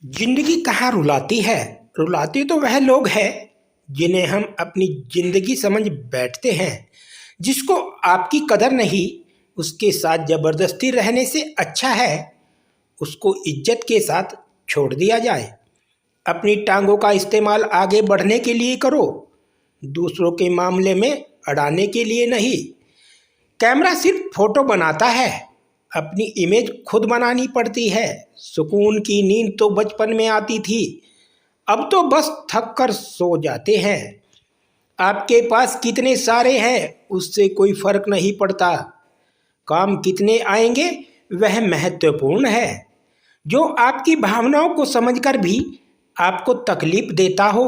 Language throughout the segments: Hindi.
जिंदगी कहाँ रुलाती है। रुलाते तो वह लोग हैं जिन्हें हम अपनी जिंदगी समझ बैठते हैं। जिसको आपकी कदर नहीं, उसके साथ जबरदस्ती रहने से अच्छा है उसको इज्जत के साथ छोड़ दिया जाए। अपनी टांगों का इस्तेमाल आगे बढ़ने के लिए करो, दूसरों के मामले में अड़ाने के लिए नहीं। कैमरा सिर्फ फोटो बनाता है, अपनी इमेज खुद बनानी पड़ती है। सुकून की नींद तो बचपन में आती थी, अब तो बस थक कर सो जाते हैं। आपके पास कितने सारे हैं उससे कोई फर्क नहीं पड़ता, काम कितने आएंगे वह महत्वपूर्ण है। जो आपकी भावनाओं को समझकर भी आपको तकलीफ देता हो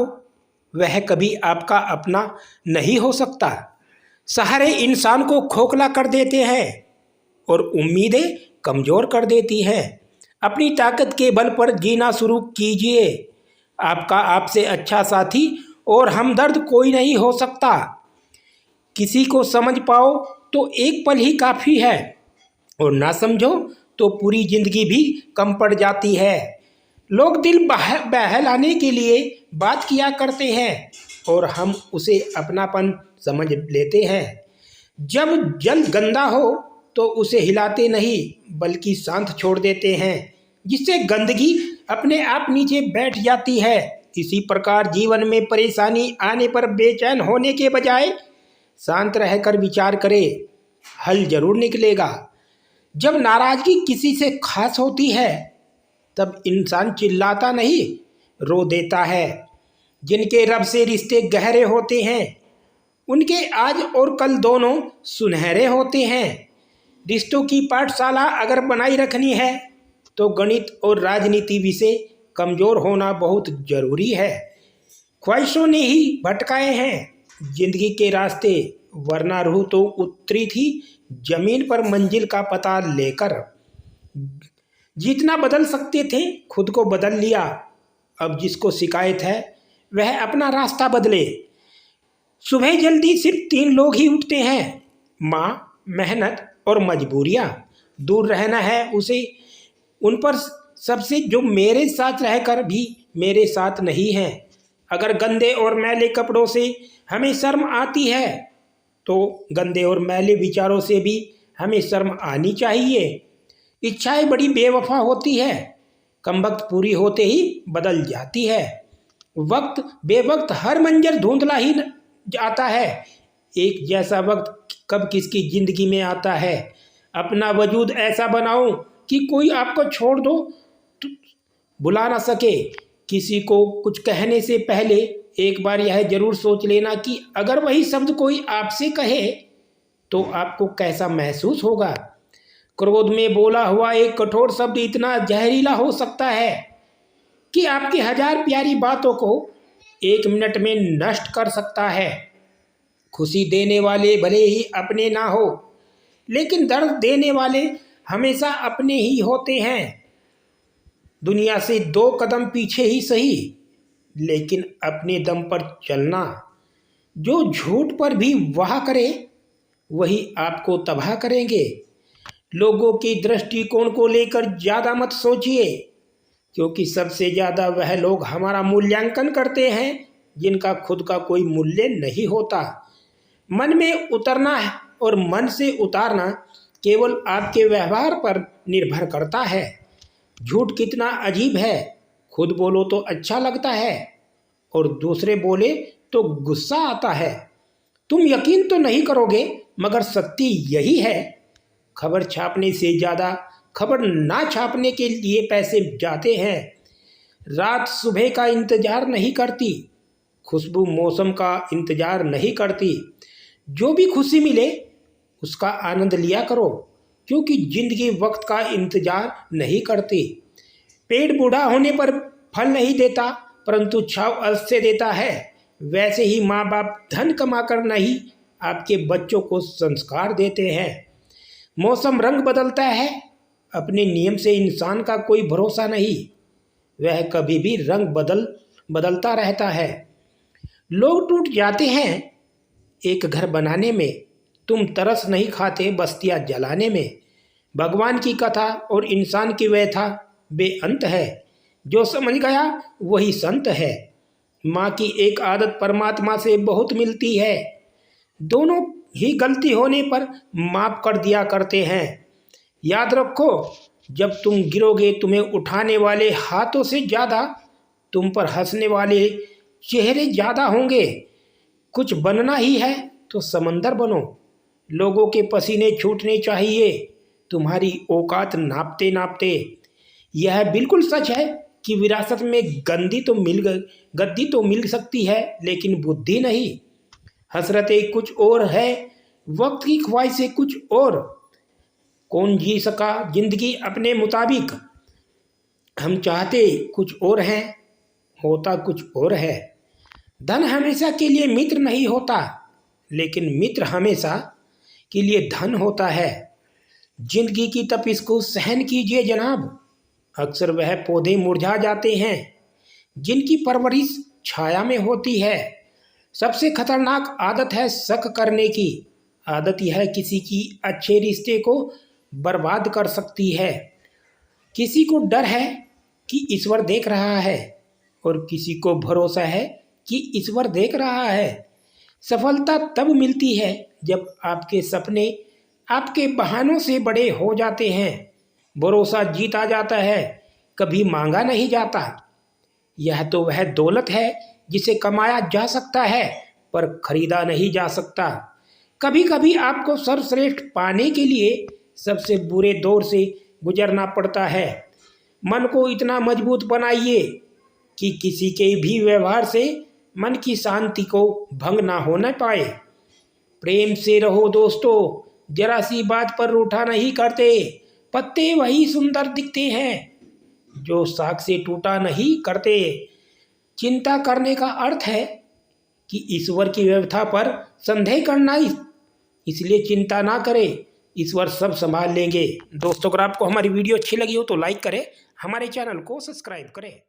वह कभी आपका अपना नहीं हो सकता। सहारे इंसान को खोखला कर देते हैं और उम्मीदें कमज़ोर कर देती हैं। अपनी ताकत के बल पर जीना शुरू कीजिए। आपका आपसे अच्छा साथी और हमदर्द कोई नहीं हो सकता। किसी को समझ पाओ तो एक पल ही काफ़ी है, और ना समझो तो पूरी ज़िंदगी भी कम पड़ जाती है। लोग दिल बहलाने के लिए बात किया करते हैं और हम उसे अपनापन समझ लेते हैं। जब जल गंदा हो तो उसे हिलाते नहीं बल्कि शांत छोड़ देते हैं, जिससे गंदगी अपने आप नीचे बैठ जाती है। इसी प्रकार जीवन में परेशानी आने पर बेचैन होने के बजाय शांत रहकर विचार करें, हल जरूर निकलेगा। जब नाराजगी किसी से खास होती है तब इंसान चिल्लाता नहीं, रो देता है। जिनके रब से रिश्ते गहरे होते हैं उनके आज और कल दोनों सुनहरे होते हैं। रिश्तों की पाठशाला अगर बनाई रखनी है तो गणित और राजनीति विषय कमज़ोर होना बहुत ज़रूरी है। ख्वाहिशों ने ही भटकाए हैं जिंदगी के रास्ते, वरना रूह तो उतरी थी जमीन पर मंजिल का पता लेकर। जितना बदल सकते थे खुद को बदल लिया, अब जिसको शिकायत है वह अपना रास्ता बदले। सुबह जल्दी सिर्फ 3 लोग ही उठते हैं, माँ, मेहनत और मजबूरियाँ। दूर रहना है उसे उन पर सबसे जो मेरे साथ रहकर भी मेरे साथ नहीं हैं। अगर गंदे और मैले कपड़ों से हमें शर्म आती है तो गंदे और मैले विचारों से भी हमें शर्म आनी चाहिए। इच्छाएं बड़ी बेवफा होती है, कमबख्त पूरी होते ही बदल जाती है। वक्त बेवक्त हर मंजर धुंधला ही आता है, एक जैसा वक्त कब किसकी ज़िंदगी में आता है। अपना वजूद ऐसा बनाओ कि कोई आपको छोड़ दो तो बुला ना सके। किसी को कुछ कहने से पहले एक बार यह जरूर सोच लेना कि अगर वही शब्द कोई आपसे कहे तो आपको कैसा महसूस होगा। क्रोध में बोला हुआ एक कठोर शब्द इतना जहरीला हो सकता है कि आपकी 1000 प्यारी बातों को 1 मिनट में नष्ट कर सकता है। खुशी देने वाले भले ही अपने ना हो, लेकिन दर्द देने वाले हमेशा अपने ही होते हैं। दुनिया से 2 कदम पीछे ही सही, लेकिन अपने दम पर चलना। जो झूठ पर भी वाह करे वही आपको तबाह करेंगे। लोगों के दृष्टिकोण को लेकर ज़्यादा मत सोचिए, क्योंकि सबसे ज़्यादा वह लोग हमारा मूल्यांकन करते हैं जिनका खुद का कोई मूल्य नहीं होता। मन में उतरना और मन से उतारना केवल आपके व्यवहार पर निर्भर करता है। झूठ कितना अजीब है, खुद बोलो तो अच्छा लगता है और दूसरे बोले तो गुस्सा आता है। तुम यकीन तो नहीं करोगे मगर सत्य यही है, खबर छापने से ज़्यादा खबर ना छापने के लिए पैसे जाते हैं। रात सुबह का इंतज़ार नहीं करती, खुशबू मौसम का इंतज़ार नहीं करती। जो भी खुशी मिले उसका आनंद लिया करो, क्योंकि ज़िंदगी वक्त का इंतज़ार नहीं करती। पेड़ बूढ़ा होने पर फल नहीं देता परंतु छाव अवश्य देता है। वैसे ही माँ बाप धन कमाकर नहीं आपके बच्चों को संस्कार देते हैं। मौसम रंग बदलता है, अपने नियम से इंसान का कोई भरोसा नहीं, वह कभी भी रंग बदलता रहता है। लोग टूट जाते हैं एक घर बनाने में, तुम तरस नहीं खाते बस्तियां जलाने में। भगवान की कथा और इंसान की व्यथा बेअंत है, जो समझ गया वही संत है। माँ की एक आदत परमात्मा से बहुत मिलती है। दोनों ही गलती होने पर माफ कर दिया करते हैं। याद रखो, जब तुम गिरोगे तुम्हें उठाने वाले हाथों से ज़्यादा तुम पर हंसने वाले चेहरे ज़्यादा होंगे। कुछ बनना ही है तो समंदर बनो। लोगों के पसीने छूटने चाहिए तुम्हारी औकात नापते नापते। यह बिल्कुल सच है कि विरासत में गद्दी तो मिल सकती है, लेकिन बुद्धि नहीं। हसरतें कुछ और है, वक्त की ख्वाहिशें कुछ और। कौन जी सका जिंदगी अपने मुताबिक। हम चाहते कुछ और हैं, होता कुछ और है। धन हमेशा के लिए मित्र नहीं होता, लेकिन मित्र हमेशा के लिए धन होता है। जिंदगी की तपिश को सहन कीजिए जनाब। अक्सर वह पौधे मुरझा जाते हैं जिनकी परवरिश छाया में होती है। सबसे खतरनाक आदत है शक करने की। आदत यह किसी की अच्छे रिश्ते को बर्बाद कर सकती है। किसी को डर है कि ईश्वर देख रहा है, और किसी को भरोसा है कि ईश्वर देख रहा है। सफलता तब मिलती है जब आपके सपने आपके बहानों से बड़े हो जाते हैं। भरोसा जीता जाता है, कभी मांगा नहीं जाता। यह तो वह दौलत है जिसे कमाया जा सकता है पर खरीदा नहीं जा सकता। कभी कभी आपको सर्वश्रेष्ठ पाने के लिए सबसे बुरे दौर से गुजरना पड़ता है। मन को इतना मजबूत बनाइए कि किसी के भी व्यवहार से मन की शांति को भंग ना होने पाए। प्रेम से रहो दोस्तों, जरा सी बात पर रूठा नहीं करते। पत्ते वही सुंदर दिखते हैं जो शाख से टूटा नहीं करते। चिंता करने का अर्थ है कि ईश्वर की व्यवस्था पर संदेह करना, इसलिए चिंता ना करें, ईश्वर सब संभाल लेंगे। दोस्तों, अगर आपको हमारी वीडियो अच्छी लगी हो तो लाइक करें, हमारे चैनल को सब्सक्राइब करें।